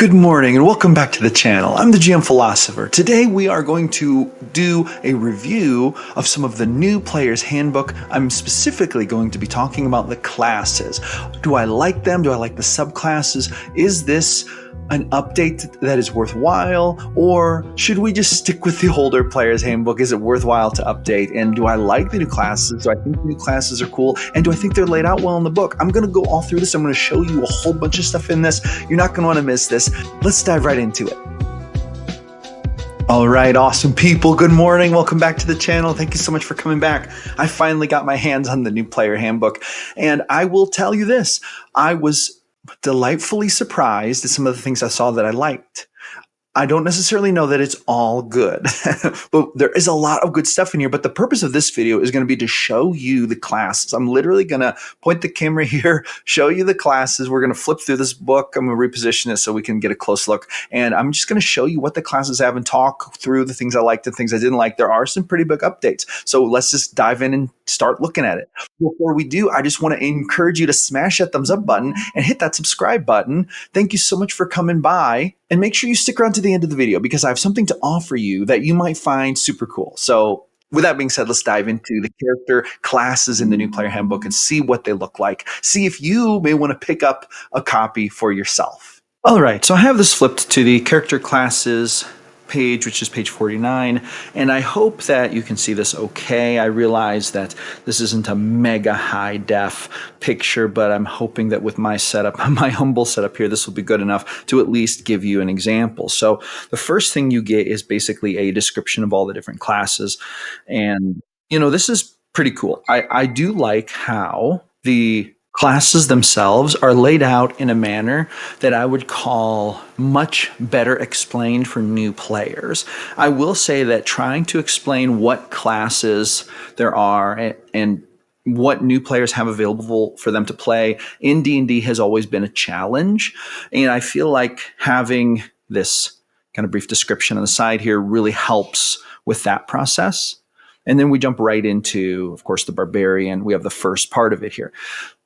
Good morning and welcome back to the channel. I'm the GM Philosopher. Today we are going to do a review of some of the new Player's Handbook. I'm specifically going to be talking about the classes. Do I like them? Do I like the subclasses? Is this an update that is worthwhile, or should we just stick with the older Player's Handbook? Is it worthwhile to update? And do I like the new classes? Do I think the new classes are cool? And do I think they're laid out well in the book? I'm going to go all through this. I'm going to show you a whole bunch of stuff in this. You're not going to want to miss this. Let's dive right into it. All right, awesome people. Good morning. Welcome back to the channel. Thank you so much for coming back. I finally got my hands on the new Player Handbook, and I will tell you this. I was delightfully surprised at some of the things I saw that I liked. I don't necessarily know that it's all good, but there is a lot of good stuff in here. But the purpose of this video is going to be to show you the classes. I'm literally going to point the camera here, show you the classes. We're going to flip through this book. I'm going to reposition it so we can get a close look. And I'm just going to show you what the classes have and talk through the things I liked and things I didn't like. There are some pretty big updates. So let's just dive in and start looking at it. Before we do, I just want to encourage you to smash that thumbs up button and hit that subscribe button. Thank you so much for coming by. And make sure you stick around to the end of the video because I have something to offer you that you might find super cool. So with that being said, let's dive into the character classes in the new Player Handbook and see what they look like. See if you may want to pick up a copy for yourself. All right, so I have this flipped to the character classes page, which is page 49, and I hope that you can see this okay. I realize that this isn't a mega high def picture, but I'm hoping that with my setup, my humble setup here, this will be good enough to at least give you an example. So the first thing you get is basically a description of all the different classes, and this is pretty cool. I do like how the classes themselves are laid out in a manner that I would call much better explained for new players. I will say that trying to explain what classes there are and what new players have available for them to play in D&D has always been a challenge. And I feel like having this kind of brief description on the side here really helps with that process. And then we jump right into, of course, the barbarian. We have the first part of it here.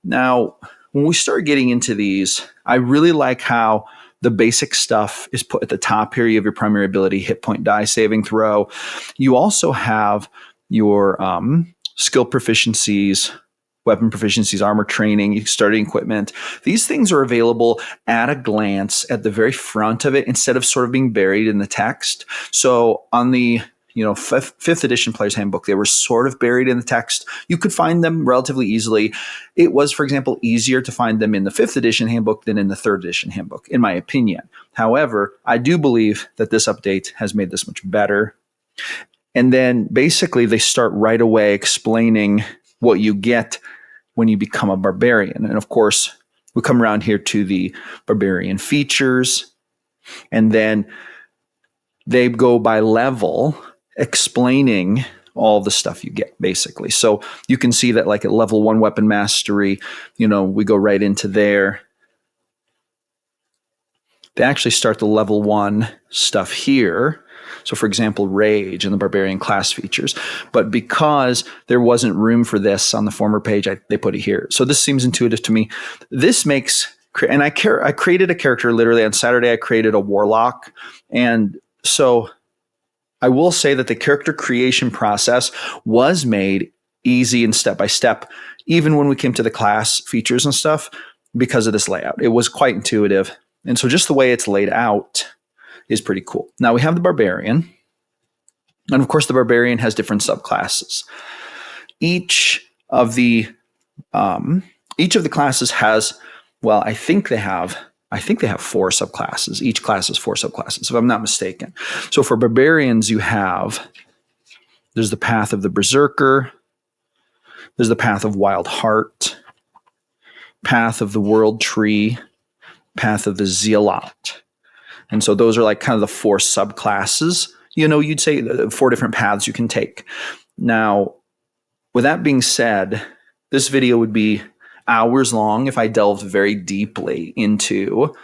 Now, when we start getting into these, I really like how the basic stuff is put at the top here. You have your primary ability, hit point, die, saving throw. You also have your skill proficiencies, weapon proficiencies, armor training, starting equipment. These things are available at a glance at the very front of it instead of sort of being buried in the text. So on the fifth edition Player's Handbook, they were sort of buried in the text. You could find them relatively easily. It was, for example, easier to find them in the 5th edition handbook than in the 3rd edition handbook, in my opinion. However, I do believe that this update has made this much better. And then basically they start right away explaining what you get when you become a barbarian. And of course, we come around here to the barbarian features, and then they go by level, explaining all the stuff you get, basically. So you can see that like at level 1 weapon mastery, we go right into there. They actually start the level 1 stuff here. So for example, rage and the barbarian class features. But because there wasn't room for this on the former page, they put it here. So this seems intuitive to me. This makes, and I created a character literally on Saturday. I created a warlock. And so I will say that the character creation process was made easy and step-by-step, even when we came to the class features and stuff, because of this layout. It was quite intuitive. And so just the way it's laid out is pretty cool. Now we have the barbarian. And of course, the barbarian has different subclasses. Each of the classes has, well, I think they have 4 subclasses. Each class has 4 subclasses, if I'm not mistaken. So for barbarians, there's the path of the berserker, there's the path of wild heart, path of the world tree, path of the zealot. And so those are like kind of the 4 subclasses. You'd say 4 different paths you can take. Now, with that being said, this video would be hours long if I delved very deeply into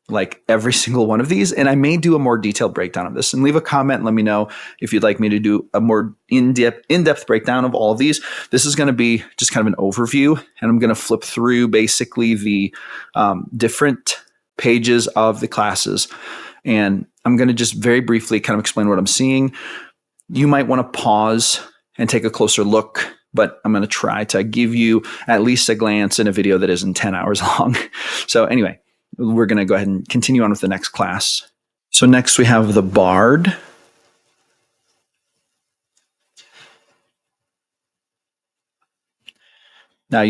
like every single one of these. And I may do a more detailed breakdown of this, and leave a comment and let me know if you'd like me to do a more in-depth breakdown of all of these. This is going to be just kind of an overview, and I'm going to flip through basically the different pages of the classes. And I'm going to just very briefly kind of explain what I'm seeing. You might want to pause and take a closer look, but I'm going to try to give you at least a glance in a video that isn't 10 hours long. So anyway, we're going to go ahead and continue on with the next class. So next we have the Bard. Now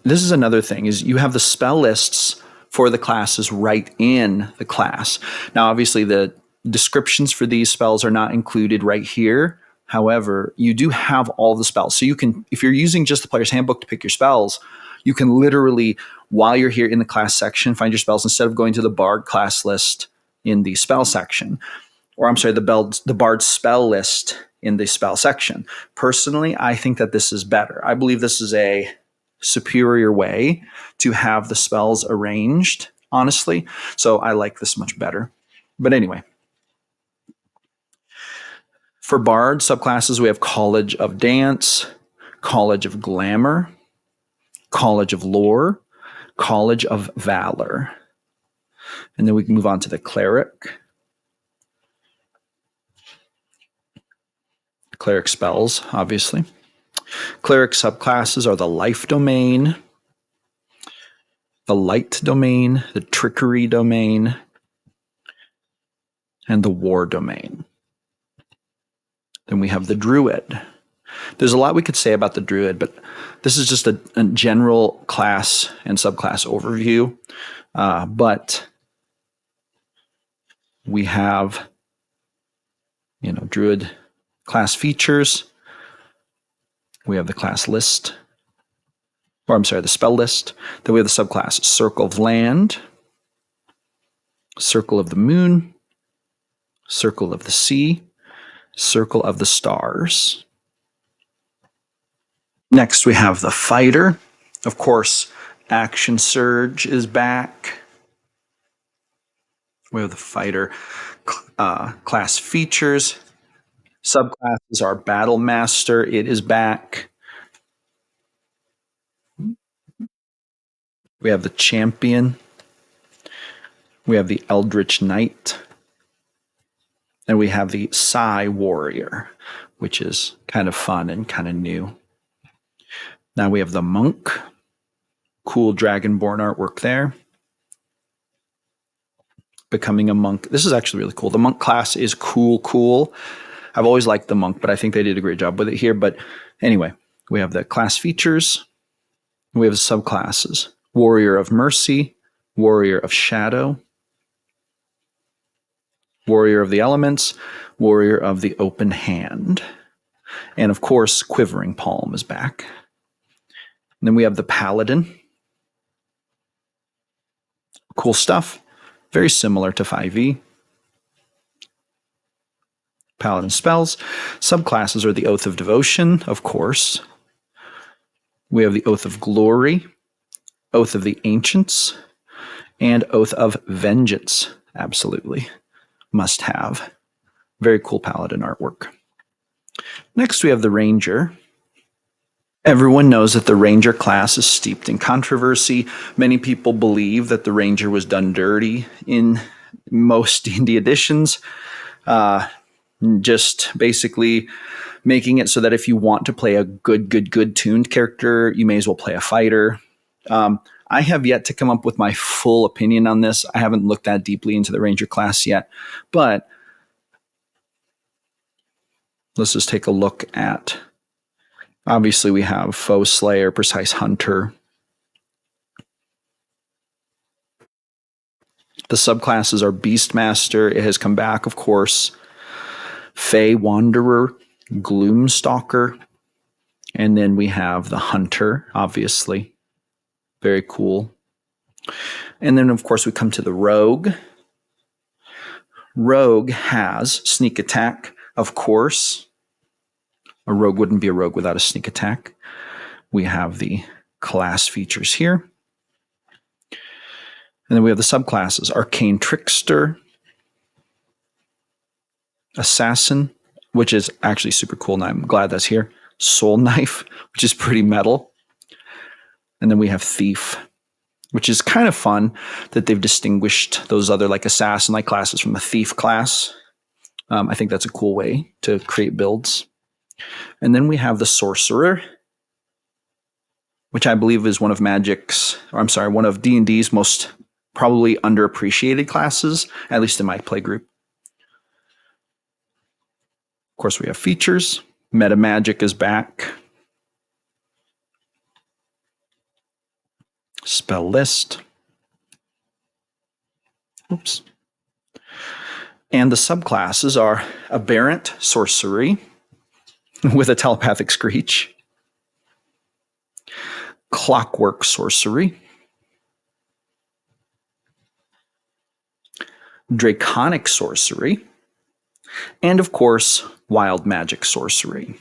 this is another thing, is you have the spell lists for the classes right in the class. Now obviously the descriptions for these spells are not included right here. However, you do have all the spells. So you can, if you're using just the player's handbook to pick your spells, you can literally, while you're here in the class section, find your spells instead of going to the Bard class list in the spell section. Or I'm sorry, the Bard spell list in the spell section. Personally, I think that this is better. I believe this is a superior way to have the spells arranged, honestly. So I like this much better. But anyway, for Bard subclasses, we have College of Dance, College of Glamour, College of Lore, College of Valor. And then we can move on to the Cleric. Cleric spells, obviously. Cleric subclasses are the Life Domain, the Light Domain, the Trickery Domain, and the War Domain. Then we have the Druid. There's a lot we could say about the Druid, but this is just a general class and subclass overview. But we have, Druid class features. We have the class list, or I'm sorry, the spell list. Then we have the subclass Circle of Land, Circle of the Moon, Circle of the Sea, Circle of the Stars. Next, we have the Fighter. Of course, Action Surge is back. We have the Fighter class features. Subclasses are Battle Master. It is back. We have the Champion. We have the Eldritch Knight. And we have the Psi Warrior, which is kind of fun and kind of new. Now we have the Monk. Cool Dragonborn artwork there. Becoming a Monk. This is actually really cool. The Monk class is cool. I've always liked the Monk, but I think they did a great job with it here. But anyway, we have the class features. We have the subclasses. Warrior of Mercy, Warrior of Shadow, Warrior of the Elements, Warrior of the Open Hand. And of course, Quivering Palm is back. And then we have the Paladin. Cool stuff. Very similar to 5e. Paladin spells. Subclasses are the Oath of Devotion, of course. We have the Oath of Glory, Oath of the Ancients, and Oath of Vengeance. Absolutely. Must have. Very cool Paladin artwork. Next, we have the Ranger. Everyone knows that the Ranger class is steeped in controversy. Many people believe that the Ranger was done dirty in most D&D editions. Just basically making it so that if you want to play a good tuned character, you may as well play a fighter. I have yet to come up with my full opinion on this. I haven't looked that deeply into the Ranger class yet, but let's just take a look at, obviously we have Foe Slayer, Precise Hunter. The subclasses are Beastmaster. It has come back, of course. Fey Wanderer, Gloomstalker. And then we have the Hunter, obviously. Very cool. And then, of course, we come to the Rogue. Rogue has Sneak Attack, of course. A rogue wouldn't be a rogue without a sneak attack. We have the class features here. And then we have the subclasses. Arcane Trickster, Assassin, which is actually super cool, and I'm glad that's here. Soul Knife, which is pretty metal. And then we have Thief. which is kind of fun that they've distinguished those other like assassin-like classes from a thief class. I think that's a cool way to create builds. And then we have the sorcerer, which I believe is one of one of D&D's most probably underappreciated classes, at least in my play group. Of course, we have features. Meta magic is back. Spell list. Oops. And the subclasses are aberrant sorcery with a telepathic screech, clockwork sorcery, draconic sorcery, and of course, wild magic sorcery.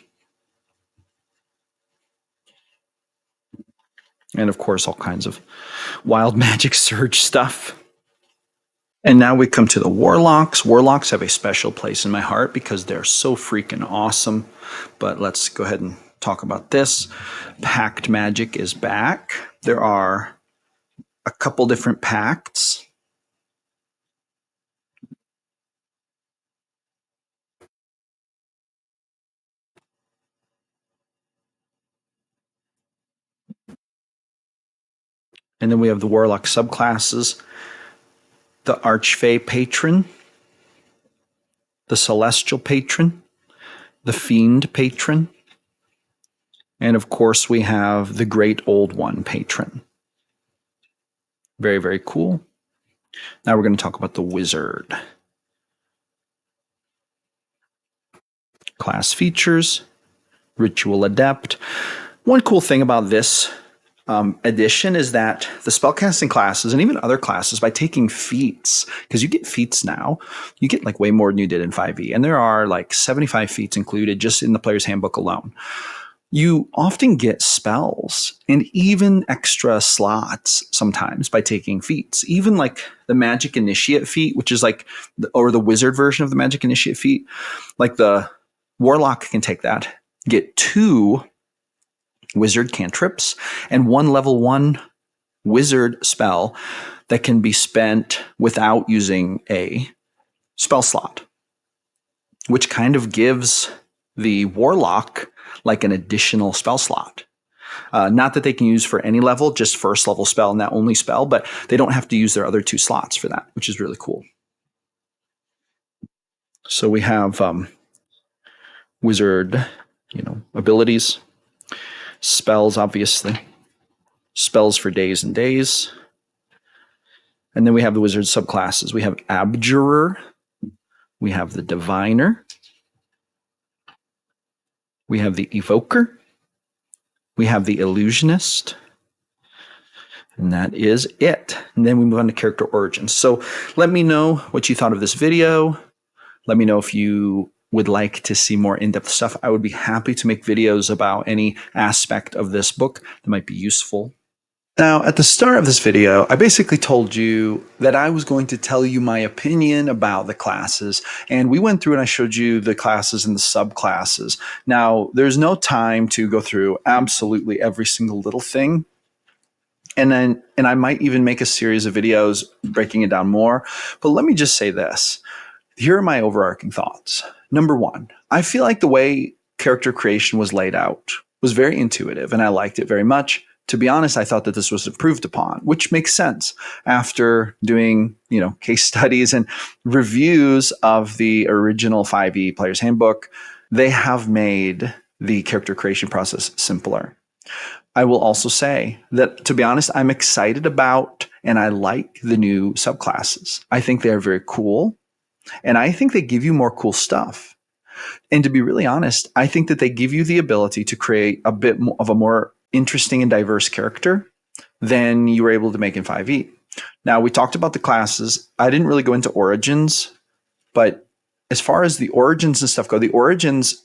And of course, all kinds of wild magic surge stuff. And now we come to the warlocks. Warlocks have a special place in my heart because they're so freaking awesome. But let's go ahead and talk about this. Pact magic is back. There are a couple different pacts. And then we have the warlock subclasses, the archfey patron, the celestial patron, the fiend patron, and of course we have the great old one patron. Very, very cool. Now we're going to talk about the wizard. Class features, ritual adept. One cool thing about this edition is that the spellcasting classes and even other classes, by taking feats, because you get feats now, you get like way more than you did in 5e, and there are like 75 feats included just in the player's handbook alone. You often get spells and even extra slots sometimes by taking feats. Even like the magic initiate feat, which is like or the wizard version of the magic initiate feat, like the warlock can take that, get 2 wizard cantrips and 1 level 1 wizard spell that can be spent without using a spell slot, which kind of gives the warlock like an additional spell slot. Not that they can use for any level, just first level spell and that only spell, but they don't have to use their other 2 slots for that, which is really cool. So we have wizard, abilities, spells, obviously, spells for days and days. And then we have the wizard subclasses. We have abjurer, we have the diviner, we have the evoker, we have the illusionist, and that is it. And then we move on to character origins. So let me know what you thought of this video. Let me know if you would like to see more in-depth stuff. I would be happy to make videos about any aspect of this book that might be useful. Now, at the start of this video, I basically told you that I was going to tell you my opinion about the classes, and we went through and I showed you the classes and the subclasses. Now, there's no time to go through absolutely every single little thing, and I might even make a series of videos breaking it down more, but let me just say this. Here are my overarching thoughts. Number 1, I feel like the way character creation was laid out was very intuitive, and I liked it very much. To be honest, I thought that this was improved upon, which makes sense after doing, case studies and reviews of the original 5e Player's Handbook. They have made the character creation process simpler. I will also say that, to be honest, I'm excited about and I like the new subclasses. I think they're very cool, and I think they give you more cool stuff. And to be really honest, I think that they give you the ability to create a bit more of a more interesting and diverse character than you were able to make in 5e. Now, we talked about the classes. I didn't really go into origins, but as far as the origins and stuff go, the origins,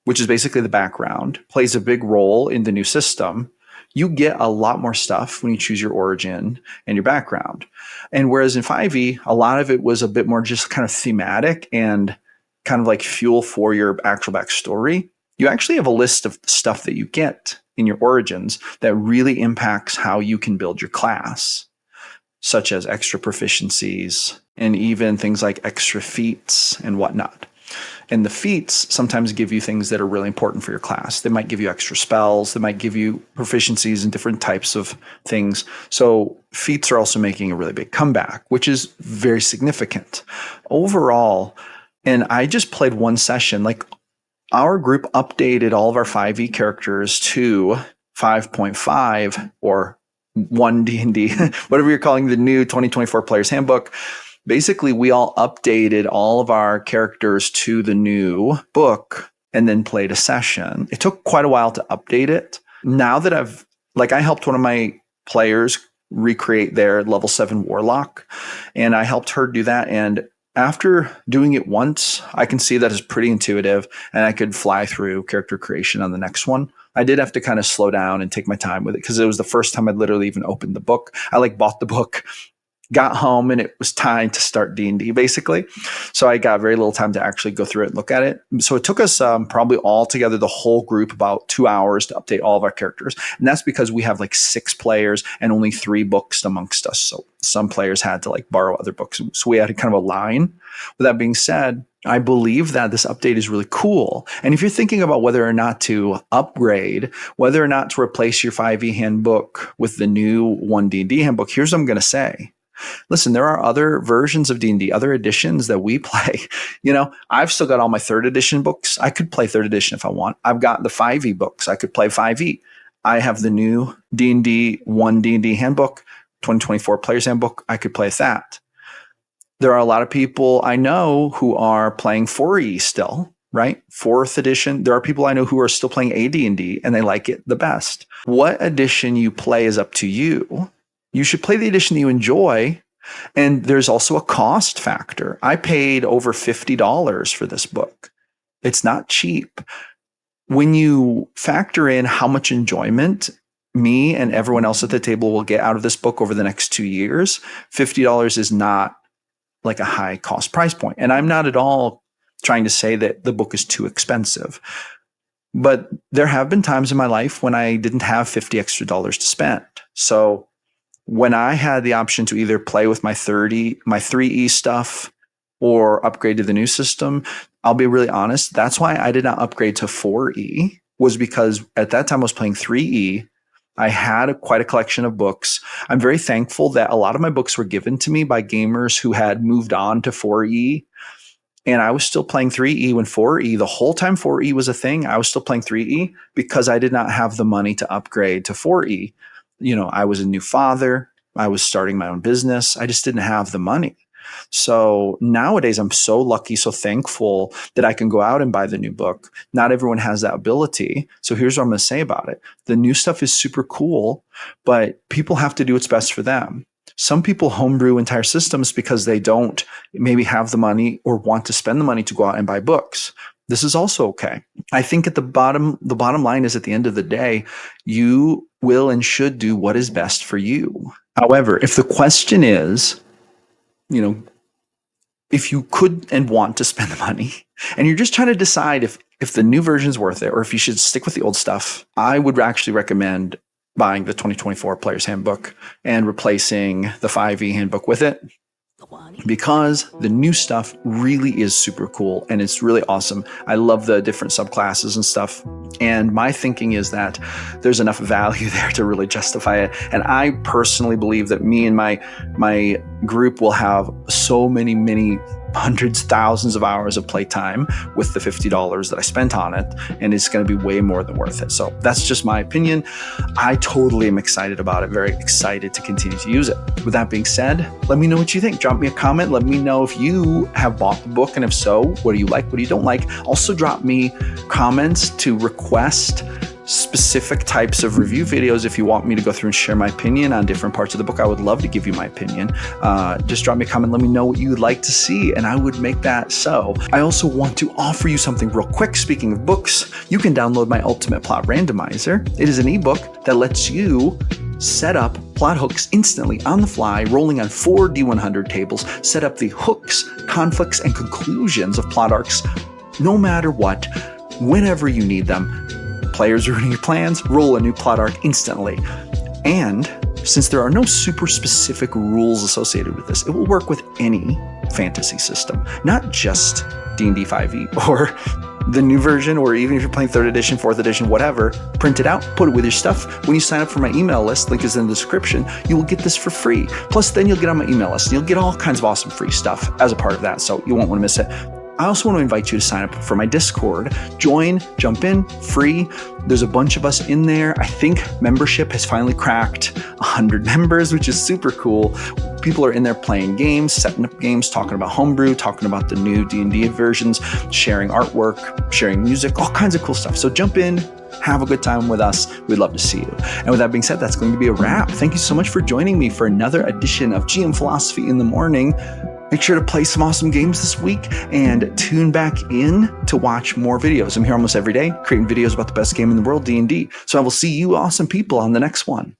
which is basically the background, plays a big role in the new system. You get a lot more stuff when you choose your origin and your background. And whereas in 5e, a lot of it was a bit more just kind of thematic and kind of like fuel for your actual backstory, you actually have a list of stuff that you get in your origins that really impacts how you can build your class. such as extra proficiencies and even things like extra feats and whatnot. And the feats sometimes give you things that are really important for your class. They might give you extra spells. They might give you proficiencies in different types of things. So feats are also making a really big comeback, which is very significant. Overall, and I just played one session, like our group updated all of our 5e characters to 5.5 or 1D&D, whatever you're calling the new 2024 Player's Handbook. Basically, we all updated all of our characters to the new book and then played a session. It took quite a while to update it. Now that I helped one of my players recreate their level 7 warlock, and I helped her do that. And after doing it once, I can see that it's pretty intuitive and I could fly through character creation on the next one. I did have to kind of slow down and take my time with it because it was the first time I'd literally even opened the book. I bought the book, got home, and it was time to start D&D basically. So I got very little time to actually go through it and look at it. So it took us probably all together, the whole group, about 2 hours to update all of our characters. And that's because we have 6 players and only 3 books amongst us. So some players had to borrow other books. So we had kind of a line. With that being said, I believe that this update is really cool. And if you're thinking about whether or not to upgrade, whether or not to replace your 5e handbook with the new 1D&D handbook, here's what I'm going to say. Listen, there are other versions of D&D, other editions that we play. I've still got all my 3rd edition books. I could play 3rd edition if I want. I've got the 5e books. I could play 5e. I have the new D&D 1D&D handbook, 2024 Player's Handbook. I could play that. There are a lot of people I know who are playing 4e still, right? 4th edition. There are people I know who are still playing AD&D and they like it the best. What edition you play is up to you. You should play the edition that you enjoy. And there's also a cost factor. I paid over $50 for this book. It's not cheap. When you factor in how much enjoyment me and everyone else at the table will get out of this book over the next 2 years, $50 is not a high cost price point. And I'm not at all trying to say that the book is too expensive. But there have been times in my life when I didn't have $50 extra to spend. So when I had the option to either play with my 3E stuff or upgrade to the new system, I'll be really honest, that's why I did not upgrade to 4E, was because at that time I was playing 3E. I had quite a collection of books. I'm very thankful that a lot of my books were given to me by gamers who had moved on to 4E. And I was still playing 3E when 4E, the whole time 4E was a thing, I was still playing 3E because I did not have the money to upgrade to 4E. I was a new father. I was starting my own business. I just didn't have the money. So nowadays, I'm so lucky, so thankful that I can go out and buy the new book. Not everyone has that ability. So here's what I'm going to say about it. The new stuff is super cool, but people have to do what's best for them. Some people homebrew entire systems because they don't maybe have the money or want to spend the money to go out and buy books. This is also okay. I think the bottom line is, at the end of the day, you will and should do what is best for you. However, if the question is, if you could and want to spend the money and you're just trying to decide if the new version is worth it or if you should stick with the old stuff, I would actually recommend buying the 2024 Player's Handbook and replacing the 5e handbook with it, because the new stuff really is super cool and it's really awesome. I love the different subclasses and stuff. And my thinking is that there's enough value there to really justify it. And I personally believe that me and my group will have so many hundreds, thousands of hours of playtime with the $50 that I spent on it, and it's going to be way more than worth it. So that's just my opinion. I totally am excited about it, very excited to continue to use it. With that being said, let me know what you think. Drop me a comment. Let me know if you have bought the book, and if so, what do you like, what do you don't like? Also drop me comments to request specific types of review videos. If you want me to go through and share my opinion on different parts of the book, I would love to give you my opinion. Just drop me a comment. Let me know what you would like to see, and I would make that so. I also want to offer you something real quick. Speaking of books, you can download my Ultimate Plot Randomizer. It is an ebook that lets you set up plot hooks instantly on the fly, rolling on 4 D100 tables, set up the hooks, conflicts, and conclusions of plot arcs no matter what, whenever you need them. Players ruining your plans, roll a new plot arc instantly. And Since there are no super specific rules associated with this, it will work with any fantasy system, not just D&D 5e or the new version, or even if you're playing 3rd edition, 4th edition, whatever. Print it out, put it with your stuff. When you sign up for my email list, link is in the description, you will get this for free. Plus, then you'll get on my email list and you'll get all kinds of awesome free stuff as a part of that, so you won't want to miss it. I also want to invite you to sign up for my Discord. Join, jump in, free. There's a bunch of us in there. I think membership has finally cracked 100 members, which is super cool. People are in there playing games, setting up games, talking about homebrew, talking about the new D&D versions, sharing artwork, sharing music, all kinds of cool stuff. So jump in, have a good time with us. We'd love to see you. And with that being said, that's going to be a wrap. Thank you so much for joining me for another edition of GM Philosophy in the Morning. Make sure to play some awesome games this week and tune back in to watch more videos. I'm here almost every day creating videos about the best game in the world, D&D. So I will see you awesome people on the next one.